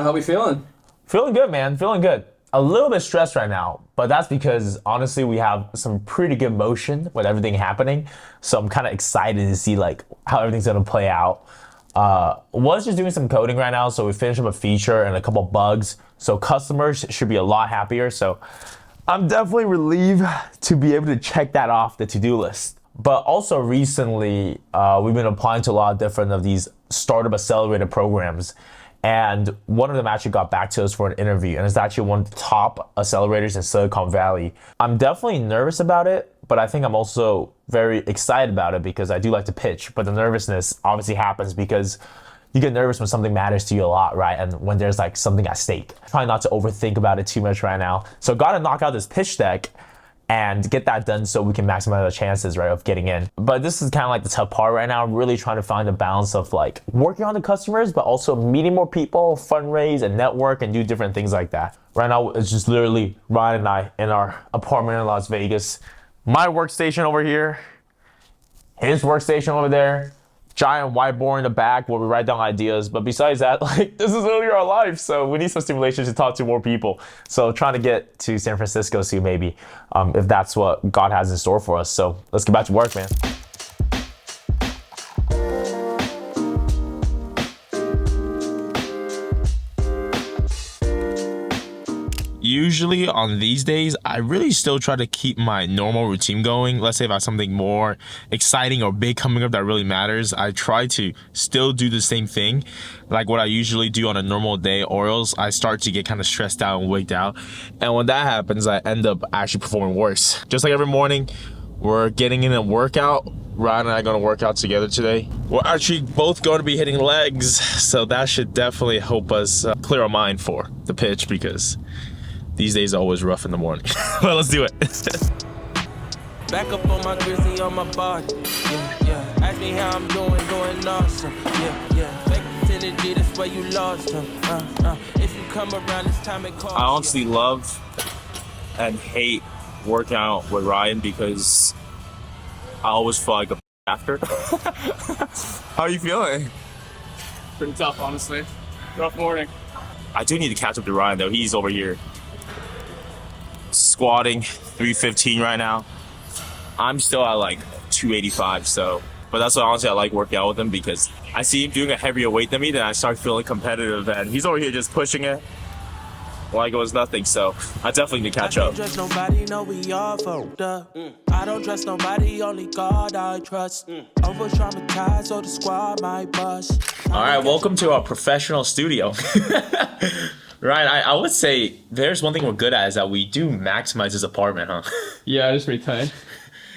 How we feeling? Feeling good, man. Feeling good. A little bit stressed right now, but that's because honestly we have some pretty good motion with everything happening. So I'm kind of excited to see like how everything's gonna play out. Was just doing some coding right now, so we finished up a feature and a couple bugs. So customers should be a lot happier. So I'm definitely relieved to be able to check that off the to-do list. But also recently, we've been applying to a lot of different of these startup accelerator programs. And one of them actually got back to us for an interview, and it's actually one of the top accelerators in Silicon Valley. I'm definitely nervous about it, but I think I'm also very excited about it because I do like to pitch. But the nervousness obviously happens because you get nervous when something matters to you a lot, right? And when there's like something at stake. Try not to overthink about it too much right now. So gotta knock out this pitch deck and get that done so we can maximize our chances, right, of getting in. But this is kind of like the tough part right now, really trying to find a balance of like working on the customers, but also meeting more people, fundraise and network and do different things like that. Right now, it's just literally Ryan and I in our apartment in Las Vegas. My workstation over here, his workstation over there, giant whiteboard in the back where we write down ideas. But besides that, like this is literally our life. So we need some stimulation to talk to more people. So trying to get to San Francisco soon maybe, if that's what God has in store for us. So let's get back to work, man. Usually on these days, I really still try to keep my normal routine going. Let's say if I have something more exciting or big coming up that really matters, I try to still do the same thing like what I usually do on a normal day, or else I start to get kind of stressed out and wigged out. And when that happens, I end up actually performing worse. Just like every morning, we're getting in a workout. Ryan and I are going to work out together today. We're actually both going to be hitting legs, so that should definitely help us clear our mind for the pitch, because these days are always rough in the morning. Well, let's do it. Back up on my grizzly on my body. Yeah. Ask me how I'm doing awesome. Yeah. Back to the G, that's where you lost him. If you come around this time and call. I honestly love and hate working out with Ryan because I always feel like a after. How are you feeling? Pretty tough, honestly. Rough morning. I do need to catch up to Ryan though. He's over here squatting 315 right now. I'm still at like 285, so but that's why honestly I like working out with him, because I see him doing a heavier weight than me, then I start feeling competitive, and he's over here just pushing it like it was nothing. So I definitely need to catch up. I don't trust nobody, no, we all fucked up. I don't trust nobody, only God I trust. Over traumatized, so the squad might bust. All right, welcome to our professional studio. Ryan, I would say there's one thing we're good at is that we do maximize this apartment, huh? Yeah, it's pretty tight.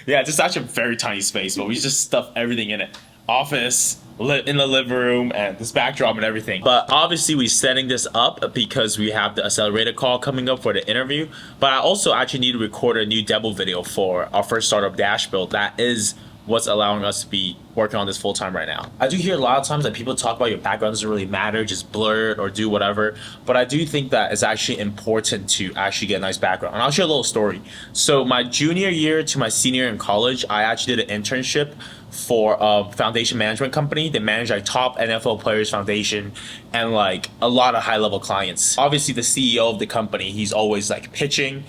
Yeah, it's actually a very tiny space, but we just stuff everything in it. Office, in the living room, and this backdrop and everything. But obviously we're setting this up because we have the accelerator call coming up for the interview. But I also actually need to record a new demo video for our first startup dash build. That is what's allowing us to be working on this full time right now. I do hear a lot of times that people talk about your background doesn't really matter, just blur it or do whatever. But I do think that it's actually important to actually get a nice background. And I'll share a little story. So my junior year to my senior year in college, I actually did an internship for a foundation management company. They manage like top NFL players foundation and like a lot of high level clients. Obviously the CEO of the company, he's always like pitching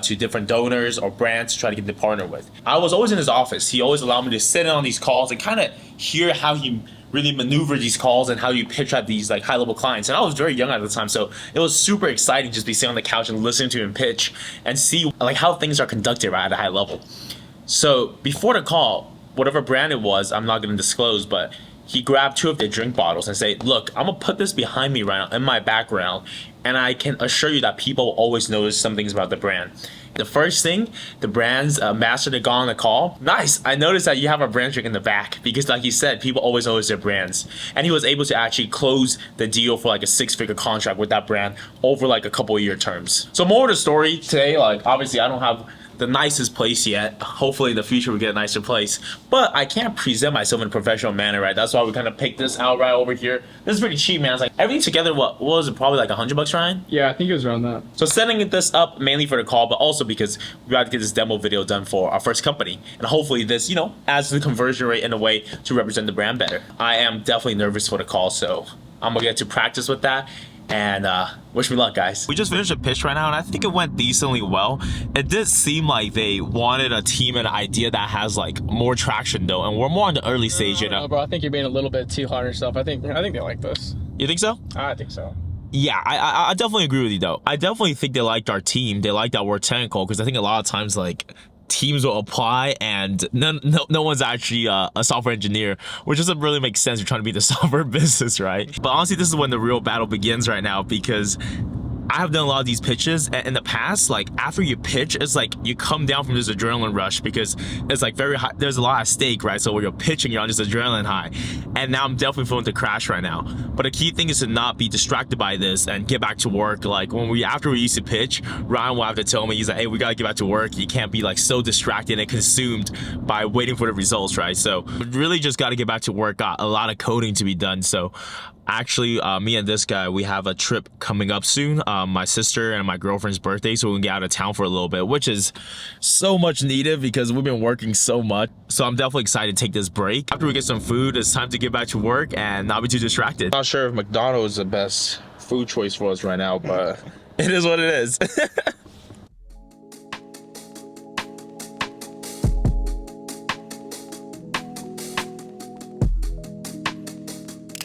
to different donors or brands to try to get the partner with. I was always in his office. He always allowed me to sit in on these calls and kind of hear how he really maneuver these calls and how you pitch at these like high level clients. And I was very young at the time, so it was super exciting just be sitting on the couch and listening to him pitch and see like how things are conducted right at a high level. So before the call, whatever brand it was, I'm not going to disclose, but he grabbed two of their drink bottles and say, look, I'm going to put this behind me right now in my background, and I can assure you that people always notice some things about the brand. The first thing, the brand's ambassador got on the call. Nice, I noticed that you have a brand drink in the back, because like you said, people always notice their brands. And he was able to actually close the deal for like a 6-figure contract with that brand over like a couple of year terms. So more of the story today, like obviously I don't have the nicest place yet. Hopefully in the future we get a nicer place, but I can't present myself in a professional manner, right? That's why we kind of picked this out right over here. This is pretty cheap, man. It's like everything together, what was it, probably like $100, Ryan? Yeah, I think it was around that. So setting this up mainly for the call, but also because we got to get this demo video done for our first company, and hopefully this, you know, adds to the conversion rate in a way to represent the brand better. I am definitely nervous for the call, so I'm gonna get to practice with that. And wish me luck, guys. We just finished a pitch right now, and I think it went decently well. It did seem like they wanted a team and an idea that has like more traction though, and we're more in the early stage, you know. No, bro, I think you're being a little bit too hard on yourself. I think they like this. You think so? I think so. Yeah, I definitely agree with you though. I definitely think they liked our team. They liked that we're technical, because I think a lot of times like teams will apply and no one's actually a software engineer, which doesn't really make sense. You're trying to be the software business, right? But honestly, this is when the real battle begins right now, because I have done a lot of these pitches, and in the past, like after you pitch, it's like you come down from this adrenaline rush because it's like very high. There's a lot at stake, right? So when you're pitching, you're on this adrenaline high, and now I'm definitely feeling the crash right now. But the key thing is to not be distracted by this and get back to work. Like after we used to pitch, Ryan will have to tell me, he's like, hey, we gotta get back to work. You can't be like so distracted and consumed by waiting for the results, right? So we really just got to get back to work. Got a lot of coding to be done. So actually, me and this guy, we have a trip coming up soon. My sister and my girlfriend's birthday, so we can get out of town for a little bit, which is so much needed because we've been working so much. So I'm definitely excited to take this break. After we get some food, it's time to get back to work and not be too distracted. Not sure if McDonald's is the best food choice for us right now, but it is what it is.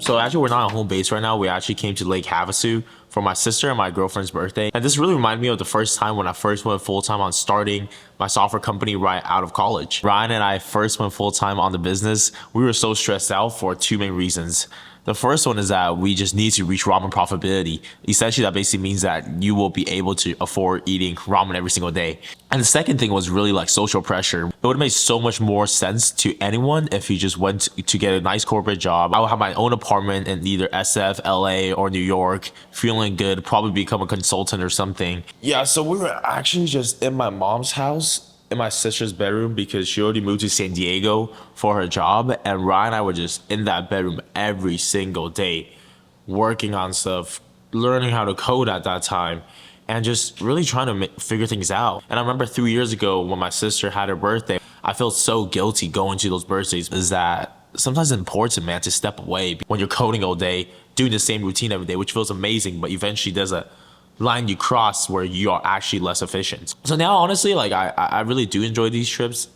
So actually, we're not at home base right now. We actually came to Lake Havasu for my sister and my girlfriend's birthday. And this really reminded me of the first time when I first went full-time on starting my software company right out of college. Ryan and I first went full-time on the business. We were so stressed out for two main reasons. The first one is that we just need to reach ramen profitability. Essentially, that basically means that you will be able to afford eating ramen every single day. And the second thing was really like social pressure. It would have made so much more sense to anyone if you just went to get a nice corporate job. I would have my own apartment in either SF, LA, or New York, feeling good, probably become a consultant or something. Yeah, so we were actually just in my mom's house, in my sister's bedroom, because she already moved to San Diego for her job, and Ryan and I were just in that bedroom every single day, working on stuff, learning how to code at that time, and just really trying to figure things out. And I remember 3 years ago when my sister had her birthday, I felt so guilty going to those birthdays. Is that sometimes it's important, man, to step away when you're coding all day, doing the same routine every day, which feels amazing, but eventually there's a line you cross where you are actually less efficient. So now, honestly, like I really do enjoy these trips.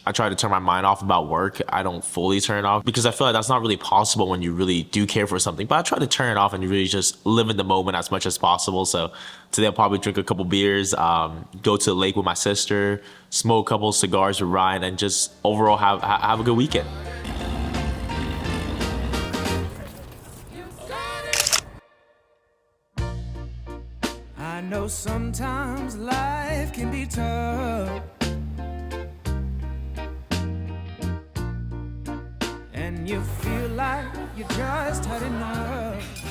I try to turn my mind off about work. I don't fully turn it off because I feel like that's not really possible when you really do care for something. But I try to turn it off and really just live in the moment as much as possible. So today I'll probably drink a couple beers, go to the lake with my sister, smoke a couple cigars with Ryan, and just overall have a good weekend. I know sometimes life can be tough, and you feel like you just had enough.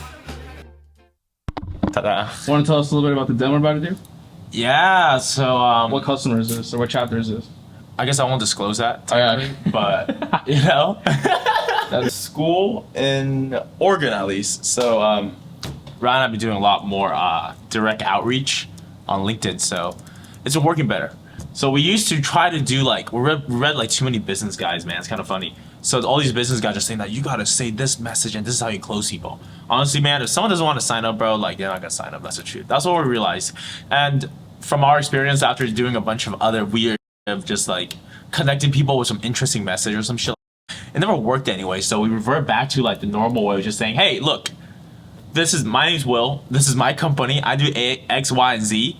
Ta-da. Want to tell us a little bit about the demo we're about to do? Yeah, so What customer is this, or what chapter is this? I guess I won't disclose that, Okay. but you know, that's school in Oregon at least. So Ryan and I've been doing a lot more direct outreach on LinkedIn, so it's been working better. So we used to try to do like we read like too many business guys, man. It's kind of funny. So all these business guys are saying that you gotta say this message and this is how you close people. Honestly, man, if someone doesn't want to sign up, bro, like they're not gonna sign up. That's the truth. That's what we realized. And from our experience after doing a bunch of other weird of just like connecting people with some interesting message or some shit, it never worked anyway. So we revert back to like the normal way of just saying, hey, look, my name's Will. This is my company. I do X, Y, and Z.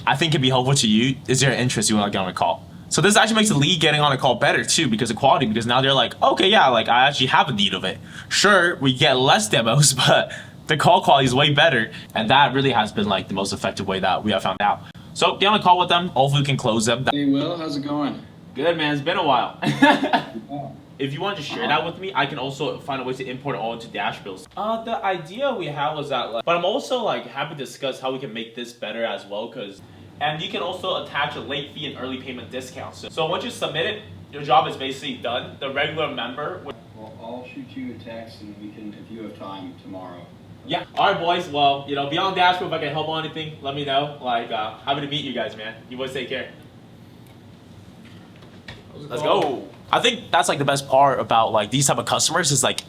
I think it'd be helpful to you. Is there an interest you want to get on a call? So this actually makes the lead getting on a call better too because of quality, because now they're like, okay, yeah, like I actually have a need of it. Sure, we get less demos, but the call quality is way better. And that really has been like the most effective way that we have found out. So get on a call with them. Hopefully we can close them. Hey, Will, how's it going? Good, man. It's been a while. If you want to share that with me, I can also find a way to import it all into Dashbills. The idea we have was that, like, but I'm also like happy to discuss how we can make this better as well, and you can also attach a late fee and early payment discounts. So once you submit it, your job is basically done. The regular member. Well, I'll shoot you a text and we can, if you have time tomorrow. Yeah. All right, boys. Well, you know, be on Dashbill if I can help on anything. Let me know. Like, happy to meet you guys, man. You boys take care. Let's go. I think that's like the best part about like these type of customers is like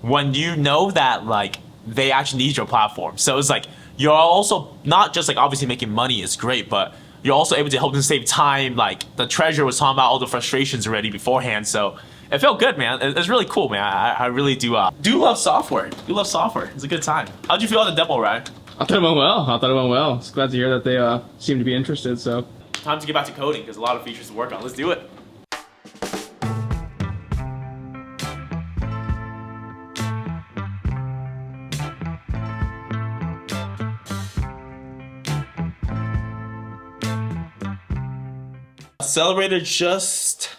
when you know that like they actually need your platform. So it's like you're also not just like obviously making money is great, but you're also able to help them save time. Like the treasurer was talking about all the frustrations already beforehand, so it felt good, man. It's really cool, man. I really do love software. Do love software. It's a good time. How'd you feel on the demo, Ryan? I thought it went well. It's glad to hear that they seem to be interested. So Time to get back to coding. There's a lot of features to work on. Let's do it. Accelerator just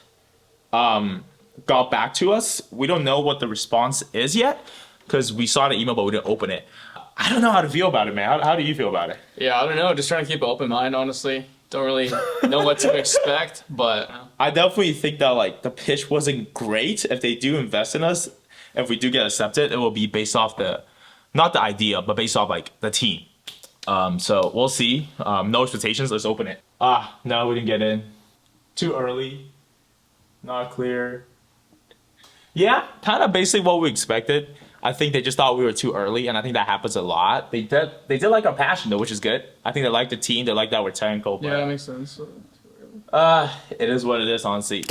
got back to us. We don't know what the response is yet because we saw the email but we didn't open it. I don't know how to feel about it, man. How do you feel about it? yeah, I don't know. Just trying to keep an open mind. Honestly, don't really know what to expect, but I definitely think that like the pitch wasn't great. If they do invest in us, if we do get accepted, it will be based off the, not the idea, but based off like the team. So we'll see. No expectations. Let's open it. No, we didn't get in. Too early. Not clear. Yeah, kind of basically what we expected. I think they just thought we were too early, and I think that happens a lot. They did like our passion though, which is good. I think they like the team. They like that we're technical. yeah, that makes sense. It is what it is, honestly.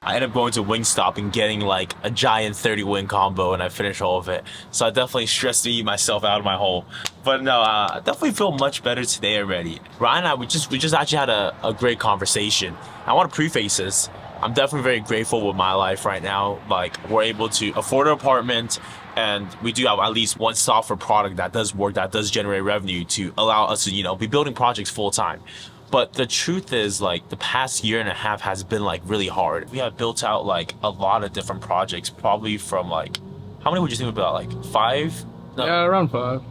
I ended up going to Wingstop and getting like a giant 30-win combo, and I finished all of it. So I definitely stressed myself out of my hole. But no, I definitely feel much better today already. Ryan and I, we just actually had a great conversation. I want to preface this. I'm definitely very grateful with my life right now. Like, we're able to afford an apartment, and we do have at least one software product that does work, that does generate revenue to allow us to, you know, be building projects full time. But the truth is, like, the past year and a half has been like really hard. We have built out like a lot of different projects, probably from like, how many would you think about? Like 5? No, Yeah, around 5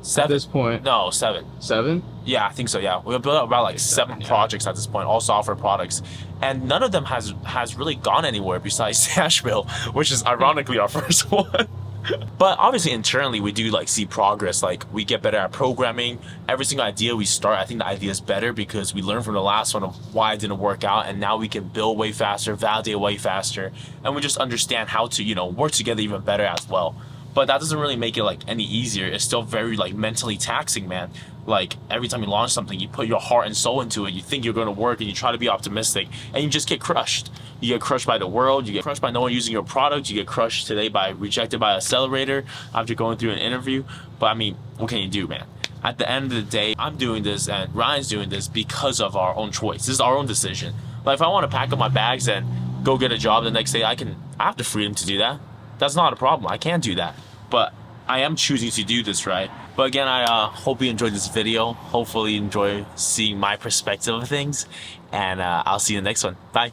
7 at this point. No, 7. 7? Yeah, I think so. Yeah, we've built out about like 7 projects at this point, all software products, and none of them has really gone anywhere besides Nashville, which is ironically our first one. But obviously internally we do like see progress. Like, we get better at programming. Every single idea we start, I think the idea is better because we learned from the last one of why it didn't work out, and now we can build way faster, validate way faster, and we just understand how to, you know, work together even better as well. But that doesn't really make it like any easier. It's still very like mentally taxing, man. Like, every time you launch something, you put your heart and soul into it. You think you're going to work and you try to be optimistic, and you just get crushed. You get crushed by the world. You get crushed by no one using your product. You get crushed today by rejected by Accelerator after going through an interview. But I mean, what can you do, man? At the end of the day, I'm doing this and Ryan's doing this because of our own choice. This is our own decision. Like, if I want to pack up my bags and go get a job the next day, I have the freedom to do that. That's not a problem. I can do that. But I am choosing to do this, right? But again, I hope you enjoyed this video. Hopefully you enjoy seeing my perspective of things. And I'll see you in the next one. Bye.